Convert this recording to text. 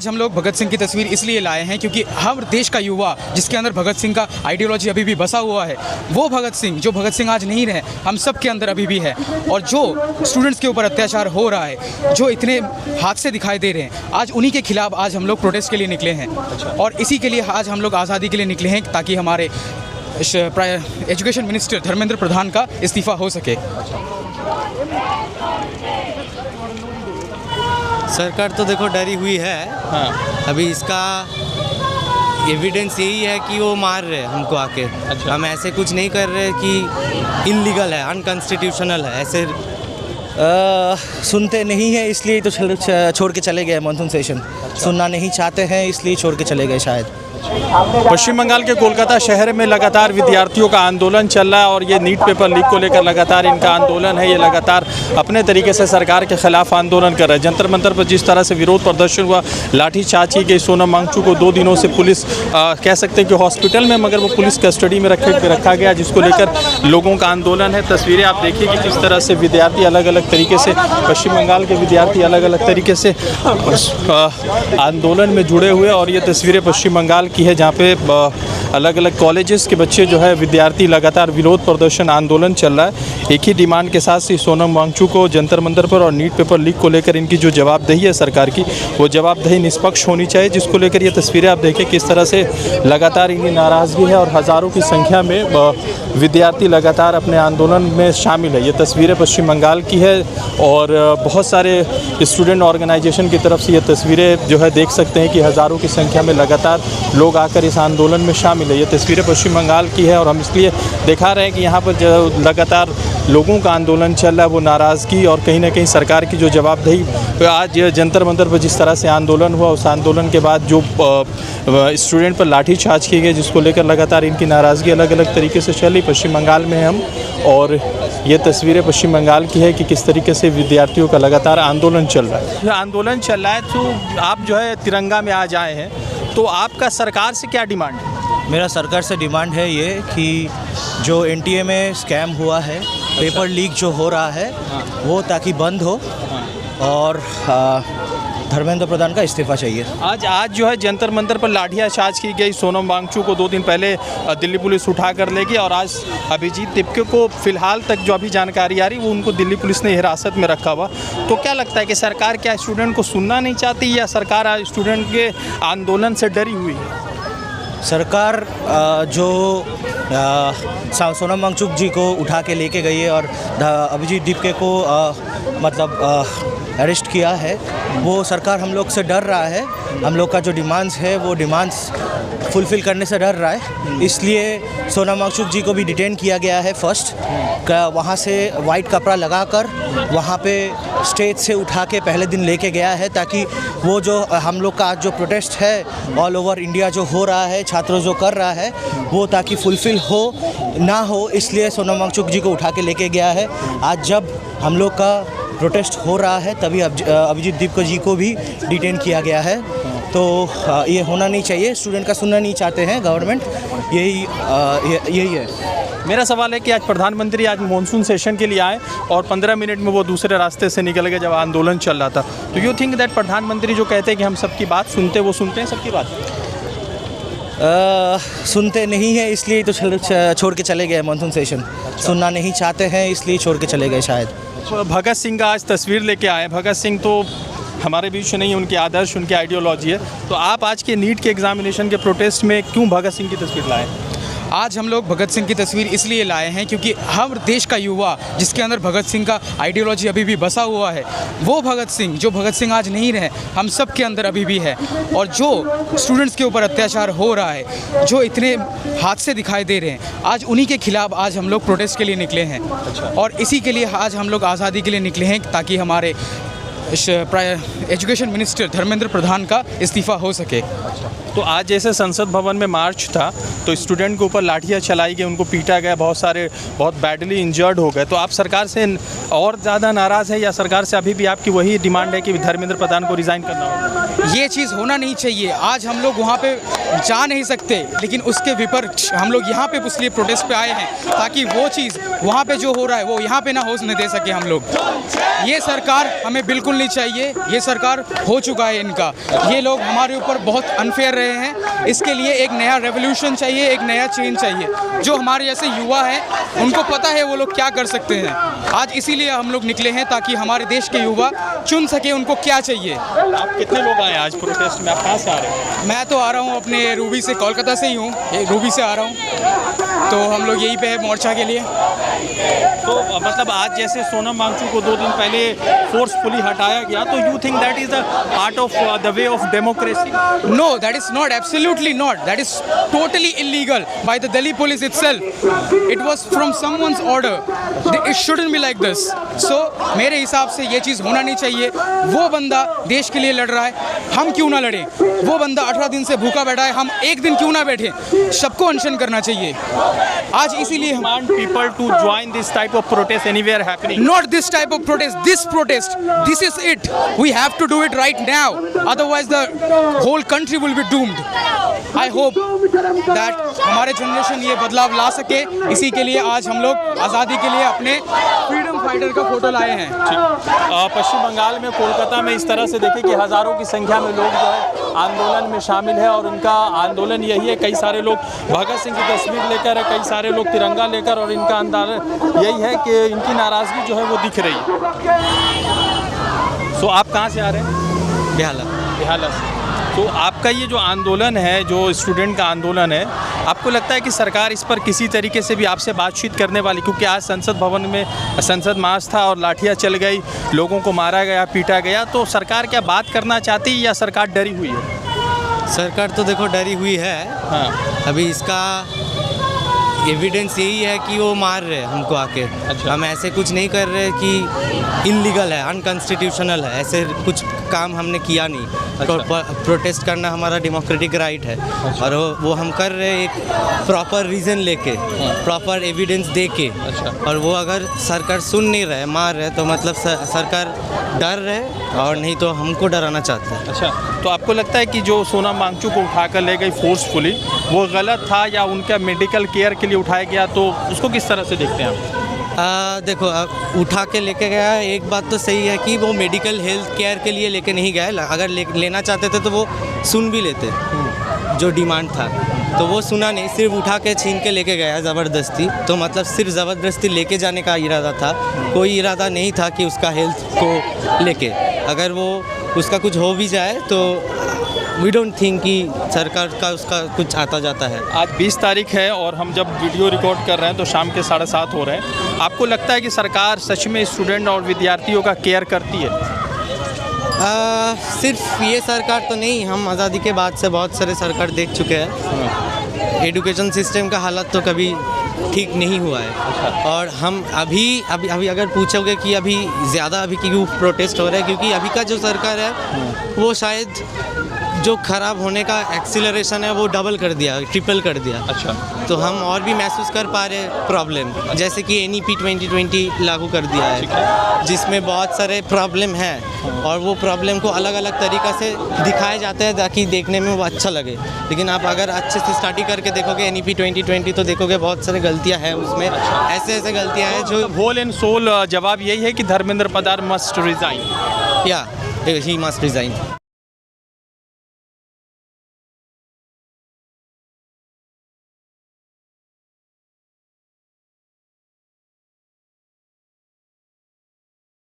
आज हम लोग भगत सिंह की तस्वीर इसलिए लाए हैं क्योंकि हर देश का युवा जिसके अंदर भगत सिंह का आइडियोलॉजी अभी भी बसा हुआ है, वो भगत सिंह जो भगत सिंह आज नहीं रहे, हम सब के अंदर अभी भी है। और जो स्टूडेंट्स के ऊपर अत्याचार हो रहा है, जो इतने हादसे दिखाई दे रहे हैं, आज उन्हीं के खिलाफ आज हम लोग प्रोटेस्ट के लिए निकले हैं। और इसी के लिए आज हम लोग आज़ादी के लिए निकले हैं ताकि हमारे एजुकेशन मिनिस्टर धर्मेंद्र प्रधान का इस्तीफ़ा हो सके। सरकार तो देखो डरी हुई है। हाँ। अभी इसका एविडेंस यही है कि वो मार रहे हैं हमको आके। अच्छा। हम ऐसे कुछ नहीं कर रहे कि इल्लीगल है, अनकॉन्स्टिट्यूशनल है, ऐसे सुनते नहीं है इसलिए तो छोड़ के चले गए मानसून सेशन। सुनना नहीं चाहते हैं इसलिए छोड़ के चले गए शायद। पश्चिम बंगाल के कोलकाता शहर में लगातार विद्यार्थियों का आंदोलन चल रहा है और ये नीट पेपर लीक को लेकर लगातार इनका आंदोलन है। ये लगातार अपने तरीके से सरकार के खिलाफ आंदोलन कर रहे हैं। जंतर मंतर पर जिस तरह से विरोध प्रदर्शन हुआ, लाठीचार्ज की गई। सोनम वांगचुक को 2 दिनों से पुलिस कह सकते हैं कि हॉस्पिटल में, मगर वो पुलिस कस्टडी में रखा गया, जिसको लेकर लोगों का आंदोलन है। तस्वीरें आप देखिए कि किस तरह से विद्यार्थी अलग अलग तरीके से, पश्चिम बंगाल के विद्यार्थी अलग अलग तरीके से आंदोलन में जुड़े हुए। और ये तस्वीरें पश्चिम बंगाल की है जहाँ पे अलग अलग कॉलेजेस के बच्चे जो है विद्यार्थी लगातार विरोध प्रदर्शन आंदोलन चल रहा है। एक ही डिमांड के साथ सोनम वांगचुक को जंतर मंतर पर और नीट पेपर लीक को लेकर इनकी जो जवाबदेही है सरकार की, वो जवाबदेही निष्पक्ष होनी चाहिए, जिसको लेकर ये तस्वीरें आप देखें किस तरह से लगातार इनकी नाराज़गी है और हज़ारों की संख्या में विद्यार्थी लगातार अपने आंदोलन में शामिल है। ये तस्वीरें पश्चिम बंगाल की है और बहुत सारे स्टूडेंट ऑर्गेनाइजेशन की तरफ से ये तस्वीरें जो है देख सकते हैं कि हज़ारों की संख्या में लगातार लोग आकर इस आंदोलन में शामिल है। ये तस्वीरें पश्चिम बंगाल की है और हम इसलिए दिखा रहे हैं कि यहाँ पर जो लगातार लोगों का आंदोलन चल रहा है, वो नाराज़गी और कहीं ना कहीं सरकार की जो जवाबदेही। आज जंतर मंतर पर जिस तरह से आंदोलन हुआ, उस आंदोलन के बाद जो स्टूडेंट पर लाठीचार्ज की गई, जिसको लेकर लगातार इनकी नाराज़गी अलग अलग तरीके से चली। पश्चिम बंगाल में हम, और ये तस्वीरें पश्चिम बंगाल की है कि किस तरीके से विद्यार्थियों का लगातार आंदोलन चल रहा है। आंदोलन चल रहा है तो आप जो है तिरंगा में आज आए हैं, तो आपका सरकार से क्या डिमांड है? मेरा सरकार से डिमांड है ये कि जो एनटीए में स्कैम हुआ है, पेपर लीक जो हो रहा है, वो ताकि बंद हो और धर्मेंद्र प्रधान का इस्तीफ़ा चाहिए। आज जो है जंतर मंतर पर लाठीचार्ज की गई। सोनम वांगचुक को 2 दिन पहले दिल्ली पुलिस उठा कर ले गई और आज अभिजीत दिपके को फिलहाल तक जो अभी जानकारी आ रही वो उनको दिल्ली पुलिस ने हिरासत में रखा हुआ। तो क्या लगता है कि सरकार क्या स्टूडेंट को सुनना नहीं चाहती या सरकार आज स्टूडेंट के आंदोलन से डरी हुई है? सरकार जो सोनम वांगचुक जी को उठा के लेके गई है और अभिजीत दिपके को अरेस्ट किया है, वो सरकार हम लोग से डर रहा है। हम लोग का जो डिमांड्स है वो डिमांड्स फुलफ़िल करने से डर रहा है, इसलिए सोनम वांगचुक जी को भी डिटेन किया गया है। फर्स्ट वहाँ से वाइट कपड़ा लगाकर वहाँ पे स्टेज से उठा के पहले दिन लेके गया है, ताकि वो जो हम लोग का आज जो प्रोटेस्ट है ऑल ओवर इंडिया जो हो रहा है, छात्रों जो कर रहा है, वो ताकि फुलफ़िल हो ना हो, इसलिए सोनम वांगचुक जी को उठा के लेके गया है। आज जब हम लोग का प्रोटेस्ट हो रहा है तभी अभिजीत दिपके जी को भी डिटेन किया गया है। तो ये होना नहीं चाहिए। स्टूडेंट का सुनना नहीं चाहते हैं गवर्नमेंट, यही है। मेरा सवाल है कि आज प्रधानमंत्री आज मानसून सेशन के लिए आए और 15 मिनट में वो दूसरे रास्ते से निकल गए जब आंदोलन चल रहा था। तो यू थिंक दैट प्रधानमंत्री जो कहते हैं कि हम सबकी बात सुनते, वो सुनते हैं सबकी बात? सुनते नहीं है इसलिए तो छोड़ के चले गए मानसून सेशन। सुनना नहीं चाहते हैं इसलिए छोड़ के चले गए शायद। भगत सिंह का आज तस्वीर लेके आए। भगत सिंह तो हमारे बीच नहीं है, उनके आदर्श, उनकी आइडियोलॉजी है। तो आप आज के नीट के एग्जामिनेशन के प्रोटेस्ट में क्यों भगत सिंह की तस्वीर लाए? आज हम लोग भगत सिंह की तस्वीर इसलिए लाए हैं क्योंकि हर देश का युवा जिसके अंदर भगत सिंह का आइडियोलॉजी अभी भी बसा हुआ है, वो भगत सिंह जो भगत सिंह आज नहीं रहे, हम सब के अंदर अभी भी है। और जो स्टूडेंट्स के ऊपर अत्याचार हो रहा है, जो इतने हादसे दिखाई दे रहे हैं, आज उन्हीं के खिलाफ आज हम लोग प्रोटेस्ट के लिए निकले हैं। और इसी के लिए आज हम लोग आज़ादी के लिए निकले हैं ताकि हमारे एजुकेशन मिनिस्टर धर्मेंद्र प्रधान का इस्तीफ़ा हो सके। तो आज जैसे संसद भवन में मार्च था तो स्टूडेंट के ऊपर लाठियाँ चलाई गई, उनको पीटा गया, बहुत बैडली इंजर्ड हो गए। तो आप सरकार से और ज़्यादा नाराज़ है या सरकार से अभी भी आपकी वही डिमांड है कि धर्मेंद्र प्रधान को रिज़ाइन करना होगा? ये चीज़ होना नहीं चाहिए। आज हम लोग वहाँ पे जा नहीं सकते, लेकिन उसके विपरीत हम लोग यहाँ पे इसलिए प्रोटेस्ट पे आए हैं ताकि वो चीज़ वहाँ पे जो हो रहा है वो यहाँ पे ना होने दे सके हम लोग। ये सरकार हमें बिल्कुल नहीं चाहिए, ये सरकार हो चुका है इनका। ये लोग हमारे ऊपर बहुत अनफेयर रहे हैं, इसके लिए एक नया रेवोल्यूशन चाहिए, एक नया चेंज चाहिए। जो हमारे जैसे युवा हैं उनको पता है वो लोग क्या कर सकते हैं। आज इसीलिए हम लोग निकले हैं ताकि हमारे देश के युवा चुन सके उनको क्या चाहिए। आप कितने लोग आए आज प्रोटेस्ट में? आप कहाँ से आ रहे हैं? मैं तो आ रहा हूँ अपने रूबी से, कोलकाता से ही हूँ, रूबी से आ रहा हूँ। तो हम लोग यहीं पे है मोर्चा के लिए। तो मतलब आज जैसे सोनम वांगचुक को 2 दिन पहले फोर्सफुली हटाया गया, तो you think that is the part of the way of democracy? No, that is not, absolutely not. That is totally illegal by the Delhi police itself. It was from someone's order. It shouldn't be like this. So मेरे हिसाब से ये चीज़ होना नहीं चाहिए। वो बंदा देश के लिए लड़ रहा है, हम क्यों ना लड़ें? वो बंदा 18 दिन से भूखा बैठा है, हम एक दिन क्यों ना बैठे? सबको अनशन करना चाहिए। आज इसीलिए want people to join this type of protest anywhere happening? Not this type of protest, this protest. This is it. We have to do it right now. Otherwise the whole country will be doomed. I hope that हमारे generation ये बदलाव ला सके। इसी के लिए आज हम लोग आज़ादी के लिए अपने फ्रीडम फाइटर का फोटो लाए हैं। पश्चिम बंगाल में कोलकाता में इस तरह से देखें कि हज़ारों की संख्या में लोग जो है आंदोलन में शामिल है और उनका आंदोलन यही है। कई सारे लोग भगत सिंह की तस्वीर लेकर है, कई सारे लोग तिरंगा लेकर, और इनका आंदोलन यही है कि इनकी नाराज़गी जो है वो दिख रही है। सो आप कहाँ से आ रहे हैं? बेहाला से। तो आपका ये जो आंदोलन है, जो स्टूडेंट का आंदोलन है, आपको लगता है कि सरकार इस पर किसी तरीके से भी आपसे बातचीत करने वाली? क्योंकि आज संसद भवन में संसद मार्च था और लाठियाँ चल गई, लोगों को मारा गया, पीटा गया, तो सरकार क्या बात करना चाहती है या सरकार डरी हुई है? सरकार तो देखो डरी हुई है। हाँ, अभी इसका एविडेंस यही है कि वो मार रहे हैं हमको आके। अच्छा। हम ऐसे कुछ नहीं कर रहे कि इल्लीगल है, अनकॉन्स्टिट्यूशनल है, ऐसे कुछ काम हमने किया नहीं। अच्छा। प्रोटेस्ट करना हमारा डेमोक्रेटिक राइट है। अच्छा। और वो हम कर रहे हैं एक प्रॉपर रीज़न लेके, प्रॉपर एविडेंस दे के। अच्छा। और वो अगर सरकार सुन नहीं रहे, मार रहे, तो मतलब सरकार डर रहे और नहीं तो हमको डराना चाहते हैं। अच्छा, तो आपको लगता है कि जो सोनम वांगचुक को उठाकर ले गई फोर्सफुली वो गलत था या उनका मेडिकल केयर के लिए उठाया गया, तो उसको किस तरह से देखते हैं आप? देखो, उठा के लेके गया, एक बात तो सही है कि वो मेडिकल हेल्थ केयर के लिए लेके नहीं गए। अगर लेना चाहते थे तो वो सुन भी लेते, जो डिमांड था। तो वो सुना नहीं, सिर्फ उठा के छीन के लेके गया ज़बरदस्ती। तो मतलब सिर्फ ज़बरदस्ती लेके जाने का इरादा था, कोई इरादा नहीं था कि उसका हेल्थ को लेके। अगर वो उसका कुछ हो भी जाए तो वी डोंट थिंक कि सरकार का उसका कुछ आता जाता है। आज 20 तारीख है और हम जब वीडियो रिकॉर्ड कर रहे हैं तो शाम के 7:30 हो रहे हैं। आपको लगता है कि सरकार सच में स्टूडेंट और विद्यार्थियों का केयर करती है? सिर्फ ये सरकार तो नहीं, हम आज़ादी के बाद से बहुत सारे सरकार देख चुके हैं। एजुकेशन सिस्टम का हालत तो कभी ठीक नहीं हुआ है। और हम अभी अगर पूछोगे कि अभी ज़्यादा अभी क्यों प्रोटेस्ट हो रहा है, क्योंकि अभी का जो सरकार है वो शायद जो ख़राब होने का एक्सीलरेशन है वो डबल कर दिया, ट्रिपल कर दिया। अच्छा, तो हम और भी महसूस कर पा रहे प्रॉब्लम, जैसे कि NEP 2020 लागू कर दिया है, जिसमें बहुत सारे प्रॉब्लम हैं और वो प्रॉब्लम को अलग अलग तरीक़ा से दिखाए जाते हैं ताकि देखने में वो अच्छा लगे। लेकिन आप अगर अच्छे से स्टडी करके देखोगे NEP 2020 तो देखोगे बहुत सारी गलतियाँ हैं उसमें। ऐसे गलतियाँ हैं जो होल एंड सोल जवाब यही है कि धर्मेंद्र प्रधान मस्ट रिजाइन। या ही मस्ट रिज़ाइन।